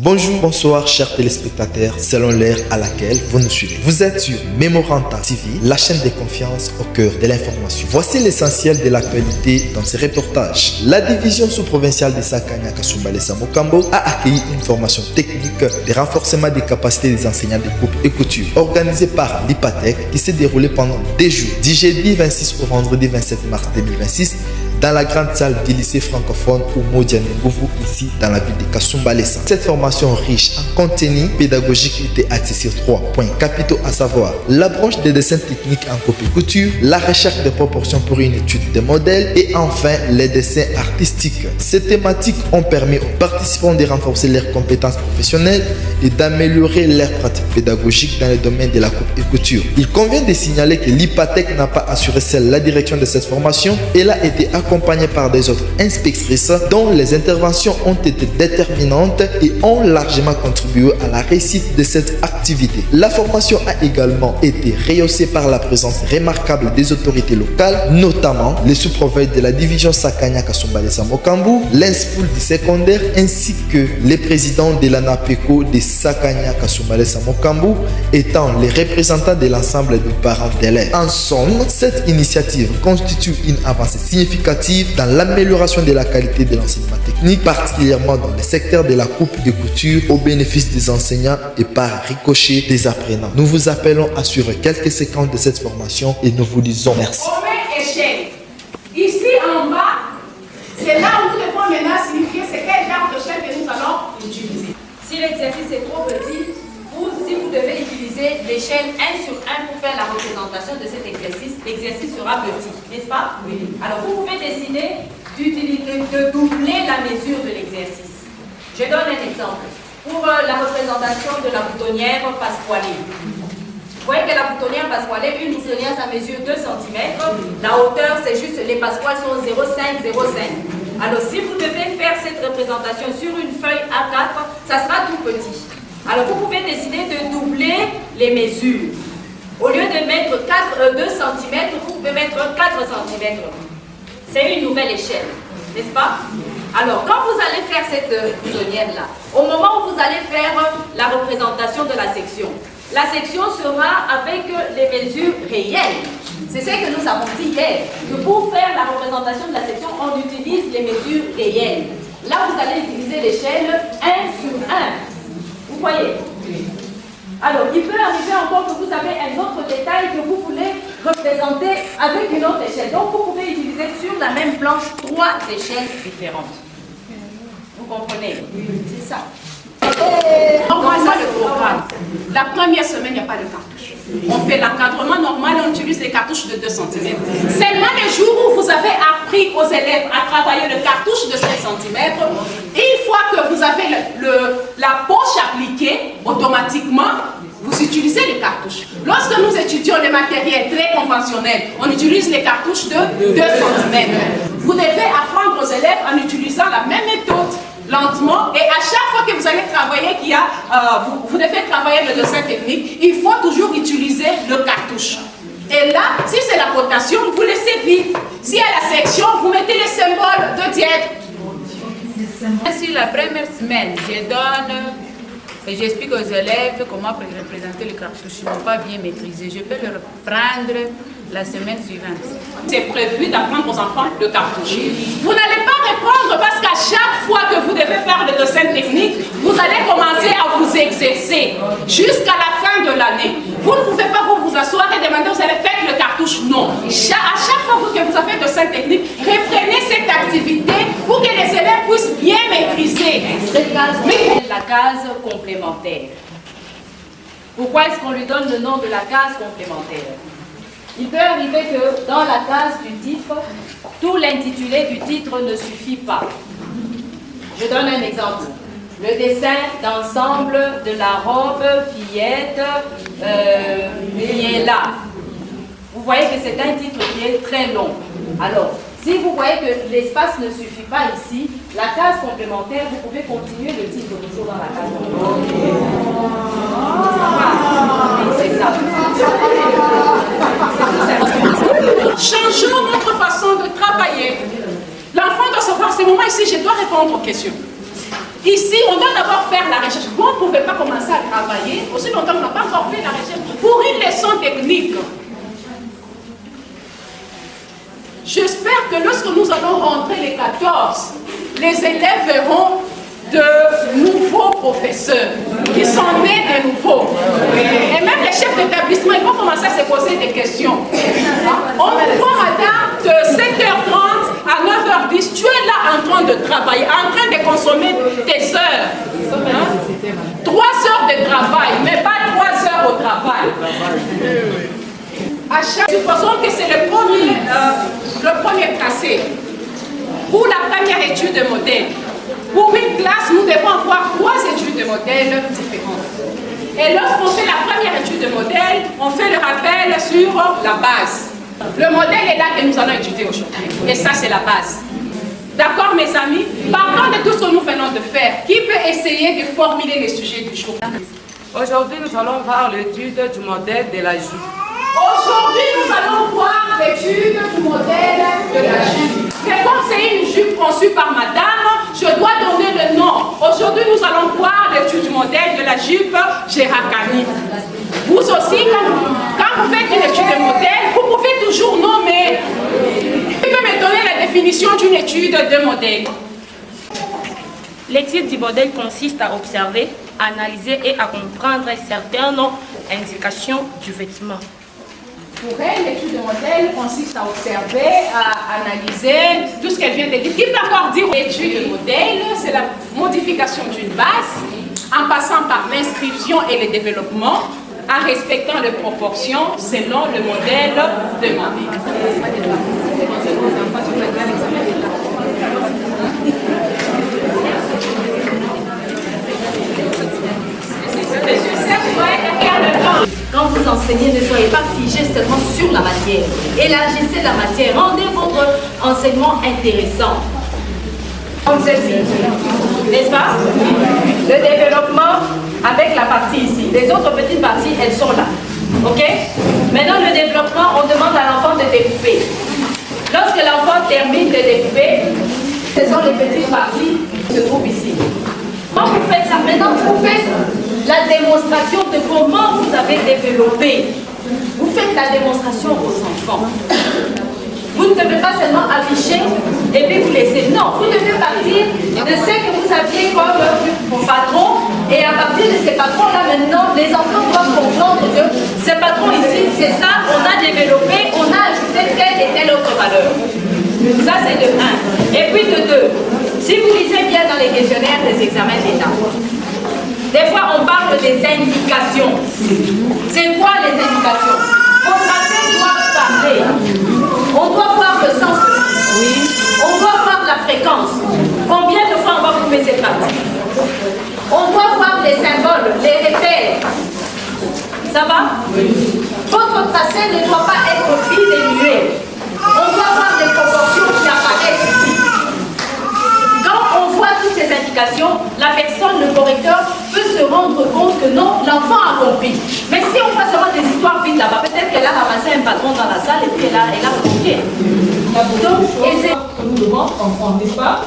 Bonjour, bonsoir chers téléspectateurs, selon l'ère à laquelle vous nous suivez. Vous êtes sur Memoranda TV, la chaîne de confiance au cœur de l'information. Voici l'essentiel de l'actualité dans ces reportages. La division sous-provinciale de Sakanya Kasumbalesa Mokambo a accueilli une formation technique de renforcement des capacités des enseignants de coupe et couture, organisée par l'IPATEC, qui s'est déroulée pendant 2 jours, du jeudi 26 au vendredi 27 mars 2026, dans la grande salle du lycée francophone Umoja Nguvu, ici dans la ville de Kasumbalesa. Cette formation riche en contenu pédagogique était axée sur 3 points capitaux, à savoir la branche des dessins techniques en coupe et couture, la recherche de proportions pour une étude de modèles et enfin les dessins artistiques. Ces thématiques ont permis aux participants de renforcer leurs compétences professionnelles et d'améliorer leurs pratiques pédagogiques dans le domaine de la coupe et couture. Il convient de signaler que l'IPATEC n'a pas assuré seule la direction de cette formation. Elle a été accompagnée par des autres inspectrices dont les interventions ont été déterminantes et ont largement contribué à la réussite de cette activité. La formation a également été rehaussée par la présence remarquable des autorités locales, notamment les sous-provinces de la division Sakanya Kasumbalesa Mokambo, l'INSPOL du secondaire ainsi que les présidents de l'ANAPECO de Sakanya Kasumbalesa Mokambo, étant les représentants de l'ensemble des parents d'élèves. En somme, cette initiative constitue une avancée significative dans l'amélioration de la qualité de l'enseignement technique, particulièrement dans le secteur de la coupe et couture, au bénéfice des enseignants et par ricochet des apprenants. Nous vous appelons à suivre quelques séquences de cette formation et nous vous disons merci. Échelle. Ici en bas, c'est là où nous devons maintenant signifier c'est quel genre de chaîne que nous allons utiliser. Si l'exercice est trop petit, si vous devez utiliser l'échelle 1 sur 1 pour faire la représentation de cet exercice, l'exercice sera petit, n'est-ce pas? Oui. Alors vous pouvez décider de doubler la mesure de l'exercice. Je donne un exemple. Pour la représentation de la boutonnière passepoilée. Vous voyez que la boutonnière passepoilée, une boutonnière, ça mesure 2 cm. La hauteur, c'est juste, les passepoils sont 0,5, 0,5. Alors si vous devez faire cette représentation sur une feuille A4, ça sera tout petit. Alors vous pouvez décider de doubler les mesures. Au lieu de mettre 2 cm, vous pouvez mettre 4 cm. C'est une nouvelle échelle, n'est-ce pas? Alors quand vous allez faire cette boutonnière-là, au moment où vous allez faire la représentation de la section sera avec les mesures réelles. C'est ce que nous avons dit hier, que pour faire la représentation de la section, on utilise les mesures réelles. Là, vous allez utiliser l'échelle 1 sur 1. Vous voyez? Alors, il peut arriver encore que vous avez un autre détail que vous voulez représenter avec une autre échelle. Donc, vous pouvez utiliser sur la même planche 3 échelles différentes. Vous comprenez? C'est ça. Normalement, le programme. La première semaine, il n'y a pas de cartouche. On fait l'encadrement normal, on utilise les cartouches de 2 cm. Seulement les jours où vous avez appris aux élèves à travailler le cartouche de 5 cm, une fois que vous avez la poche appliquée, automatiquement, vous utilisez les cartouches. Lorsque nous étudions les matériels très conventionnels, on utilise les cartouches de 2 cm. Vous devez apprendre aux élèves en utilisant la même méthode, lentement, et à chaque fois que vous allez travailler, vous devez travailler le dessin technique, il faut toujours utiliser le cartouche. Et là, si c'est la rotation, vous laissez vide. Si à la section, vous mettez les symboles de diète. Sur la première semaine, j'explique aux élèves comment représenter le cartouche. Ils n'ont pas bien maîtrisé. Je peux le reprendre la semaine suivante. C'est prévu d'apprendre aux enfants le cartouche. Vous n'allez pas répondre parce qu'à chaque fois que vous devez faire le dessin technique, vous allez commencer à vous exercer jusqu'à la fin de l'année. Vous ne pouvez pas vous asseoir et demander aux élèves faites le cartouche. Non. À chaque fois que vous avez le dessin technique, reprenez cette activité pour que les élèves puissent bien maîtriser. Cette case, la case complémentaire. Pourquoi est-ce qu'on lui donne le nom de la case complémentaire? Il peut arriver que dans la case du titre, tout l'intitulé du titre ne suffit pas. Je donne un exemple. Le dessin d'ensemble de la robe fillette qui est là. Vous voyez que c'est un titre qui est très long. Alors, si vous voyez que l'espace ne suffit pas ici, la case complémentaire, vous pouvez continuer le titre toujours dans la case complémentaire. C'est ça. Changeons notre façon de travailler. L'enfant doit savoir, ces moments ici, je dois répondre aux questions. Ici, on doit d'abord faire la recherche. Vous ne pouvez pas commencer à travailler aussi longtemps qu'on n'a pas encore fait la recherche pour une leçon technique. J'espère que lorsque nous allons rentrer les 14, les élèves verront de nouveaux professeurs qui sont nés de nouveau. Et même les chefs d'établissement, ils vont commencer à se poser des questions. On vous voit, madame, de 7h30 à 9h10, tu es là en train de travailler, en train de consommer tes heures. 3 heures de travail, mais pas 3 heures au travail. Supposons que c'est le premier tracé pour la première étude de modèle. Pour une classe, nous devons avoir 3 études de modèle différentes. Et lorsqu'on fait la première étude de modèle, on fait le rappel sur la base. Le modèle est là que nous allons étudier aujourd'hui. Et ça, c'est la base. D'accord, mes amis? Partant de tout ce que nous venons de faire, qui peut essayer de formuler les sujets du jour? Aujourd'hui, nous allons voir l'étude du modèle de la jupe. Aujourd'hui, nous allons voir l'étude du modèle de la jupe. Mais comme c'est une jupe conçue par madame, je dois donner le nom. Aujourd'hui, nous allons voir l'étude du modèle de la jupe Géracani. Vous aussi, quand vous faites une étude de modèle, vous pouvez toujours nommer. Vous pouvez me donner la définition d'une étude de modèle. L'étude du modèle consiste à observer, analyser et à comprendre certaines indications du vêtement. Pour elle, l'étude de modèle consiste à observer, à analyser tout ce qu'elle vient de dire. Qui peut encore dire l'étude de modèle? C'est la modification d'une base en passant par l'inscription et le développement, en respectant les proportions selon le modèle demandé. Quand vous enseignez, ne soyez pas figé seulement sur la matière. Élargissez la matière, rendez votre enseignement intéressant. Comme ceci, n'est-ce pas? Le développement avec la partie ici. Les autres petites parties, elles sont là. Ok? Maintenant, le développement, on demande à l'enfant de découper. Lorsque l'enfant termine de découper, ce sont les petites parties qui se trouvent ici. Quand vous faites ça, maintenant vous faites la démonstration de comment vous avez développé. Vous faites la démonstration aux enfants. Vous ne devez pas seulement afficher et puis vous laisser. Non, vous devez partir de ce que vous aviez comme patron. Et à partir de ces patrons-là, maintenant, les enfants doivent comprendre que ce patron ici, c'est ça, on a développé, on a ajouté telle et telle autre valeur. Ça, c'est de 1. Et puis de 2. Si vous lisez bien dans les questionnaires des examens d'État, des fois on parle des indications. C'est quoi les indications? Vos tracés doivent parler. On doit voir le sens de ça. Oui. On doit voir la fréquence. Combien de fois on va couper cette partie? On doit voir les symboles, les repères. Ça va? Oui. Votre tracé ne doit pas être vide et muet. On doit voir les proportions qui apparaissent ici. Quand on voit toutes ces indications, la personne, le correcteur, peut se rendre compte que non, l'enfant a compris. Mais si on voit seulement des histoires vides là-bas, peut-être qu'elle a ramassé un patron dans la salle et puis elle a compris. Donc, et c'est On nous demande, n'est-ce pas?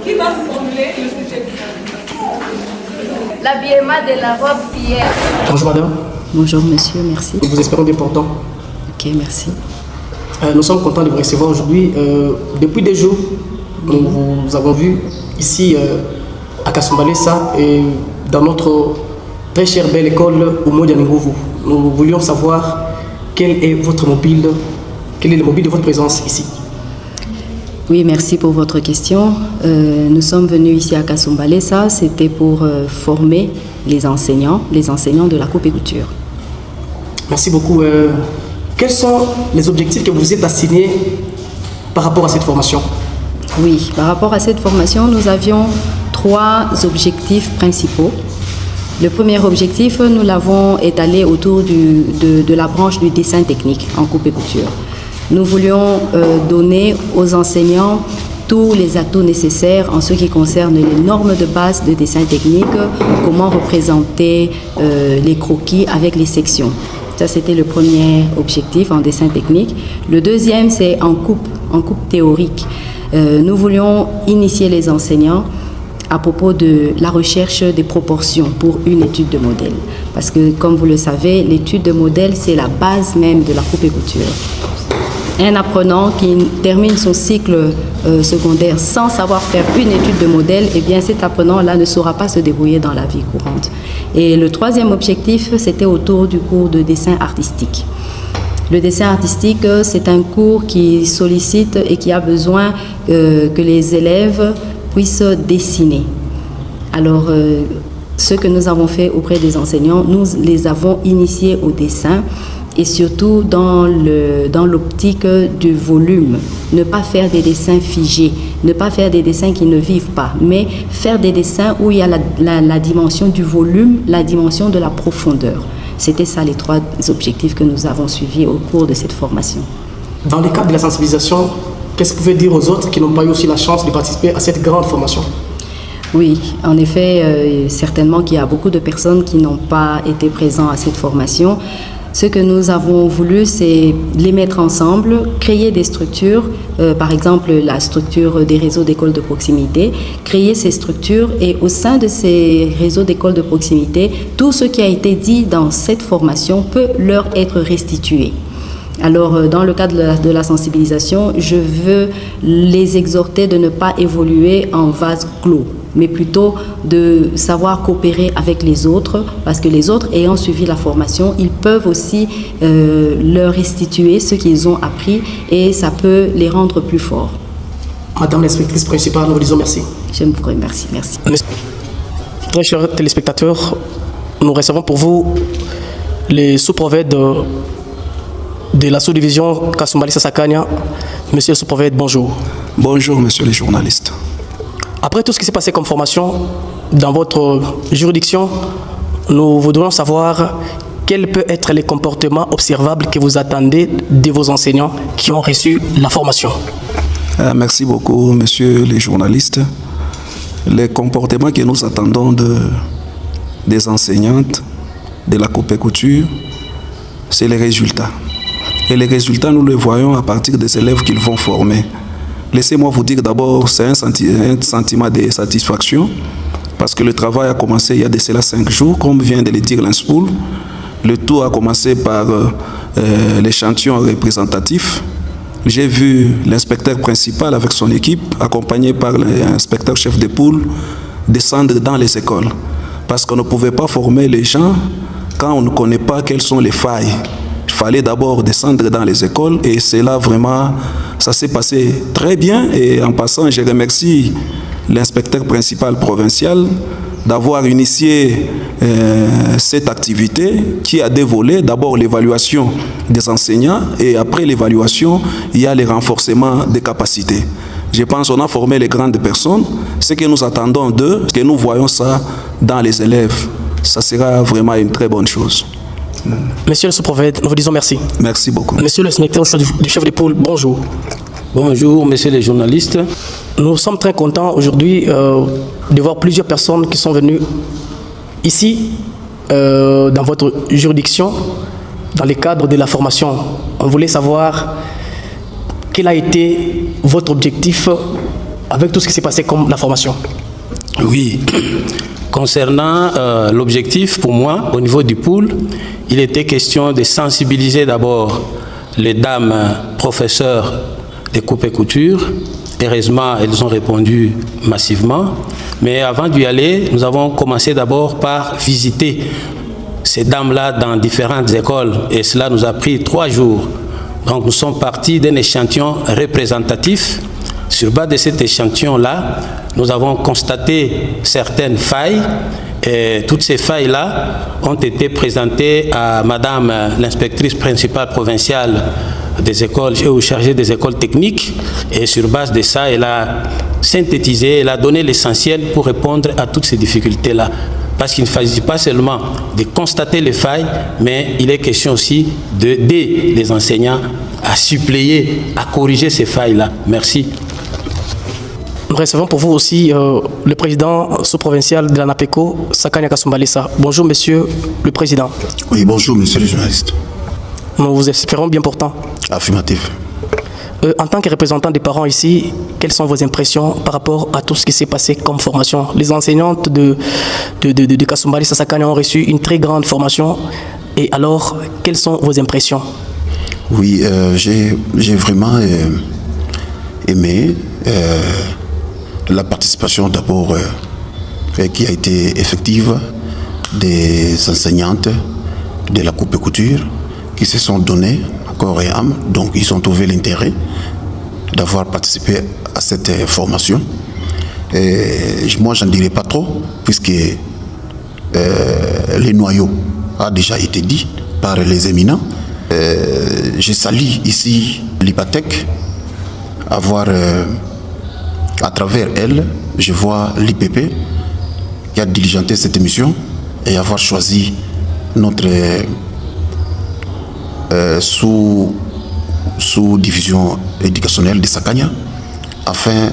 Qui va vous formuler le sujet? l'habillement de la robe fière. Bonjour madame. Bonjour monsieur, merci. Nous vous espérons bien portant. Ok, merci. Nous sommes contents de vous recevoir aujourd'hui. Depuis des jours, nous vous avons vu ici à Kasumbalesa et dans notre très chère belle école au Modia Nguvu. Nous voulions savoir quel est votre mobile, quel est le mobile de votre présence ici. Oui, merci pour votre question. Nous sommes venus ici à Kasumbalesa, c'était pour former les enseignants de la coupe et couture. Merci beaucoup. Quels sont les objectifs que vous vous êtes assignés par rapport à cette formation? Oui, par rapport à cette formation, nous avions 3 objectifs principaux. Le premier objectif, nous l'avons étalé autour de la branche du dessin technique en coupe et couture. Nous voulions donner aux enseignants tous les atouts nécessaires en ce qui concerne les normes de base de dessin technique, comment représenter les croquis avec les sections. Ça, c'était le premier objectif en dessin technique. Le deuxième, c'est en coupe théorique. Nous voulions initier les enseignants à propos de la recherche des proportions pour une étude de modèle. Parce que, comme vous le savez, l'étude de modèle, c'est la base même de la coupe et couture. Un apprenant qui termine son cycle secondaire sans savoir faire une étude de modèle, eh bien cet apprenant-là ne saura pas se débrouiller dans la vie courante. Et le troisième objectif, c'était autour du cours de dessin artistique. Le dessin artistique, c'est un cours qui sollicite et qui a besoin que les élèves puissent dessiner. Alors, ce que nous avons fait auprès des enseignants, nous les avons initiés au dessin et surtout dans l'optique du volume. Ne pas faire des dessins figés, ne pas faire des dessins qui ne vivent pas, mais faire des dessins où il y a la dimension du volume, la dimension de la profondeur. C'était ça les trois objectifs que nous avons suivis au cours de cette formation. Dans le cadre de la sensibilisation, qu'est-ce que vous pouvez dire aux autres qui n'ont pas eu aussi la chance de participer à cette grande formation? Oui, en effet, certainement qu'il y a beaucoup de personnes qui n'ont pas été présentes à cette formation. Ce que nous avons voulu, c'est les mettre ensemble, créer des structures, par exemple la structure des réseaux d'écoles de proximité, créer ces structures et au sein de ces réseaux d'écoles de proximité, tout ce qui a été dit dans cette formation peut leur être restitué. Alors, dans le cadre de la sensibilisation, je veux les exhorter de ne pas évoluer en vase clos, mais plutôt de savoir coopérer avec les autres, parce que les autres, ayant suivi la formation, ils peuvent aussi leur restituer ce qu'ils ont appris et ça peut les rendre plus forts. Madame l'inspectrice principale, nous vous disons merci. Je vous remercie. Merci. Très chers téléspectateurs, nous recevons pour vous les sous-prophètes de la sous-division Kasumbalesa-Sakania. Monsieur le sous-prophète, bonjour. Bonjour, monsieur les journalistes. Après tout ce qui s'est passé comme formation dans votre juridiction, nous voudrions savoir quels peuvent être les comportements observables que vous attendez de vos enseignants qui ont reçu la formation. Merci beaucoup, monsieur les journalistes. Les comportements que nous attendons des enseignantes de la coupe et couture, c'est les résultats. Et les résultats, nous les voyons à partir des élèves qu'ils vont former. Laissez-moi vous dire d'abord, c'est un sentiment de satisfaction parce que le travail a commencé il y a de cela 5 jours, comme vient de le dire l'INSPOL. Le tout a commencé par l'échantillon représentatif. J'ai vu l'inspecteur principal avec son équipe, accompagné par l'inspecteur chef de poule, descendre dans les écoles. Parce qu'on ne pouvait pas former les gens quand on ne connaît pas quelles sont les failles. Il fallait d'abord descendre dans les écoles et c'est là vraiment, ça s'est passé très bien. Et en passant, je remercie l'inspecteur principal provincial d'avoir initié cette activité qui a deux volets. D'abord l'évaluation des enseignants et après l'évaluation, il y a le renforcement des capacités. Je pense qu'on a formé les grandes personnes. Ce que nous attendons d'eux, que nous voyons ça dans les élèves, ça sera vraiment une très bonne chose. Monsieur le sous-prophète, nous vous disons merci. Merci beaucoup. Monsieur le secrétaire du chef de pôle, bonjour. Bonjour, messieurs les journalistes. Nous sommes très contents aujourd'hui de voir plusieurs personnes qui sont venues ici, dans votre juridiction, dans le cadre de la formation. On voulait savoir quel a été votre objectif avec tout ce qui s'est passé comme la formation. Oui, concernant l'objectif pour moi, au niveau du pôle, il était question de sensibiliser d'abord les dames professeurs des coupes et couture. Heureusement, elles ont répondu massivement. Mais avant d'y aller, nous avons commencé d'abord par visiter ces dames-là dans différentes écoles. Et cela nous a pris 3 jours. Donc nous sommes partis d'un échantillon représentatif. Sur base de cet échantillon-là, nous avons constaté certaines failles. Et toutes ces failles-là ont été présentées à Madame l'inspectrice principale provinciale des écoles et au chargé des écoles techniques. Et sur base de ça, elle a synthétisé, elle a donné l'essentiel pour répondre à toutes ces difficultés-là. Parce qu'il ne s'agit pas seulement de constater les failles, mais il est question aussi d'aider les enseignants à suppléer, à corriger ces failles-là. Merci. Nous recevons pour vous aussi le président sous-provincial de la NAPECO, Sakania Kasumbalesa. Bonjour, monsieur le président. Oui, bonjour, monsieur le journaliste. Nous vous espérons bien portant. Affirmatif. En tant que représentant des parents ici, quelles sont vos impressions par rapport à tout ce qui s'est passé comme formation? Les enseignantes de Kasumbali Sasakane ont reçu une très grande formation. Et alors, quelles sont vos impressions? Oui, j'ai vraiment aimé la participation d'abord qui a été effective des enseignantes de la coupe et couture qui se sont données corps et âme, donc ils ont trouvé l'intérêt d'avoir participé à cette formation. Et moi, j'en dirais pas trop, puisque les noyaux a déjà été dit par les éminents. Je salue ici l'IPATEC, avoir à travers elle, je vois l'IPP qui a diligenté cette émission et avoir choisi notre sous-division éducationnelle de Sakanya afin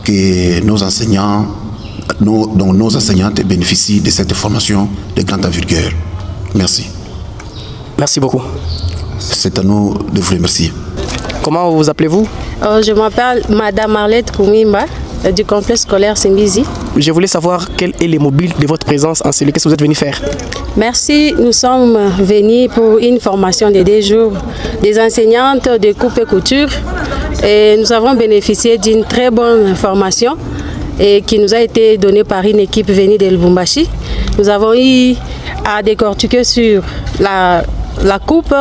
que nos enseignants, nos enseignantes bénéficient de cette formation de grande envergure. Merci. Merci beaucoup. C'est à nous de vous remercier. Comment vous appelez-vous? Je m'appelle Madame Arlette Koumimba du complexe scolaire Simbizi. Je voulais savoir quel est le mobile de votre présence en Célé. Qu'est-ce que vous êtes venu faire? Merci, nous sommes venus pour une formation de 2 jours des enseignantes de coupe et couture et nous avons bénéficié d'une très bonne formation et qui nous a été donnée par une équipe venue de Lubumbashi. Nous avons eu à décortiquer sur la coupe,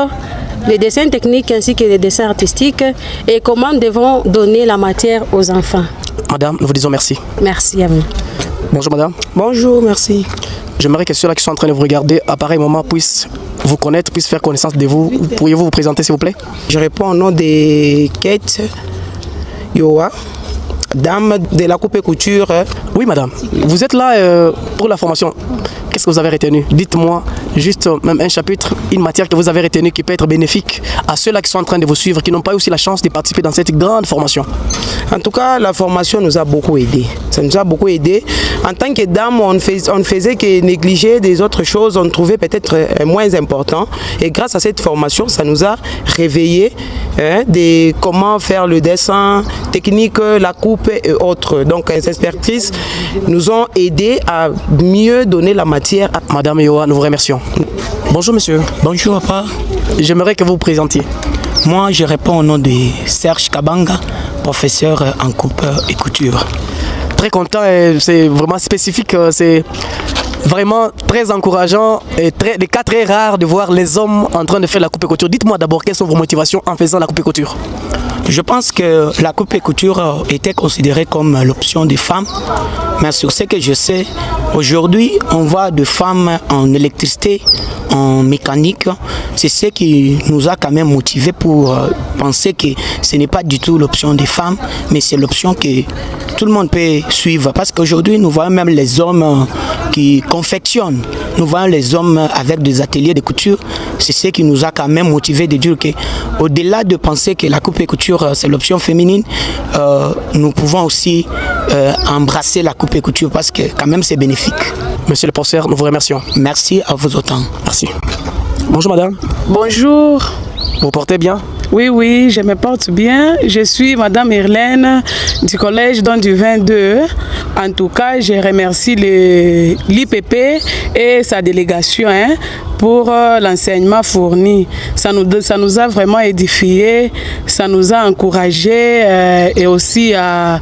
les dessins techniques ainsi que les dessins artistiques et comment nous devons donner la matière aux enfants. Madame, nous vous disons merci. Merci à vous. Bonjour madame. Bonjour, merci. J'aimerais que ceux-là qui sont en train de vous regarder à pareil moment puissent vous connaître, puissent faire connaissance de vous. Pourriez-vous vous présenter s'il vous plaît? Je réponds au nom de Kate Yoa, dame de la coupe et couture. Oui madame, vous êtes là pour la formation. Qu'est-ce que vous avez retenu? Dites-moi juste même un chapitre, une matière que vous avez retenue qui peut être bénéfique à ceux-là qui sont en train de vous suivre, qui n'ont pas eu aussi la chance de participer dans cette grande formation. En tout cas, la formation nous a beaucoup aidé. Ça nous a beaucoup aidé. En tant que dame, on ne faisait que négliger des autres choses, on trouvait peut-être moins important. Et grâce à cette formation, ça nous a réveillé de comment faire le dessin, technique, la coupe et autres. Donc, les expertises nous ont aidé à mieux donner la matière. Madame Yoa, nous vous remercions. Bonjour monsieur. Bonjour papa. J'aimerais que vous vous présentiez. Moi, je réponds au nom de Serge Kabanga, professeur en coupe et couture. Très content, c'est vraiment spécifique, c'est vraiment très encourageant et des cas très rares de voir les hommes en train de faire la coupe et couture. Dites-moi d'abord quelles sont vos motivations en faisant la coupe et couture. Je pense que la coupe et couture était considérée comme l'option des femmes, mais sur ce que je sais, aujourd'hui, on voit de femmes en électricité, en mécanique. C'est ce qui nous a quand même motivés pour penser que ce n'est pas du tout l'option des femmes, mais c'est l'option que tout le monde peut suivre. Parce qu'aujourd'hui, nous voyons même les hommes qui confectionnent. Nous voyons les hommes avec des ateliers de couture. C'est ce qui nous a quand même motivés de dire qu'au-delà de penser que la coupe et couture, c'est l'option féminine, nous pouvons aussi embrasser la coupe et couture parce que quand même c'est bénéfique. Monsieur le professeur, nous vous remercions. Merci à vous autant. Merci. Bonjour madame. Bonjour. Vous vous portez bien? Oui, je me porte bien. Je suis madame Irlène du collège Don du 22. En tout cas, je remercie l'IPP et sa délégation pour l'enseignement fourni. Ça nous a vraiment édifiés, ça nous a encouragés et aussi à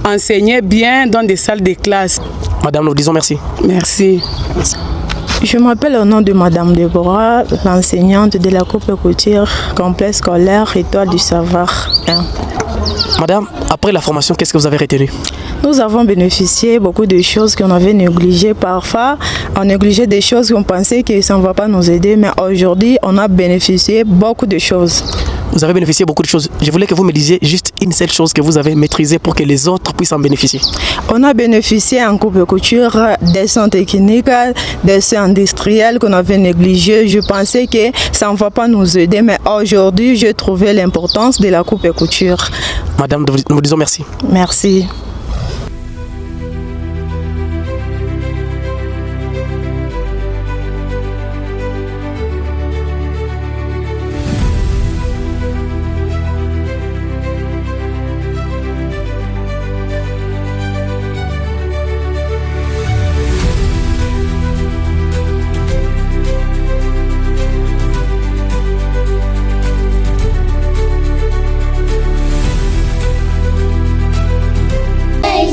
enseigner bien dans des salles de classe. Madame, nous vous disons merci. Merci. Je m'appelle au nom de Madame Deborah, l'enseignante de la coupe et couture, complexe scolaire Étoile du Savoir 1. Madame, après la formation, qu'est-ce que vous avez retenu? Nous avons bénéficié beaucoup de choses qu'on avait négligées. Parfois, on négligeait des choses qu'on pensait que ça ne va pas nous aider, mais aujourd'hui, on a bénéficié beaucoup de choses. Vous avez bénéficié beaucoup de choses. Je voulais que vous me disiez juste une seule chose que vous avez maîtrisée pour que les autres puissent en bénéficier. On a bénéficié en coupe et couture, dessins techniques, dessins industriels qu'on avait négligés. Je pensais que ça ne va pas nous aider, mais aujourd'hui, j'ai trouvé l'importance de la coupe et couture. Madame, nous vous disons merci. Merci.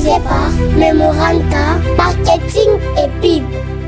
réalisé par Memoranda Marketing et PIB.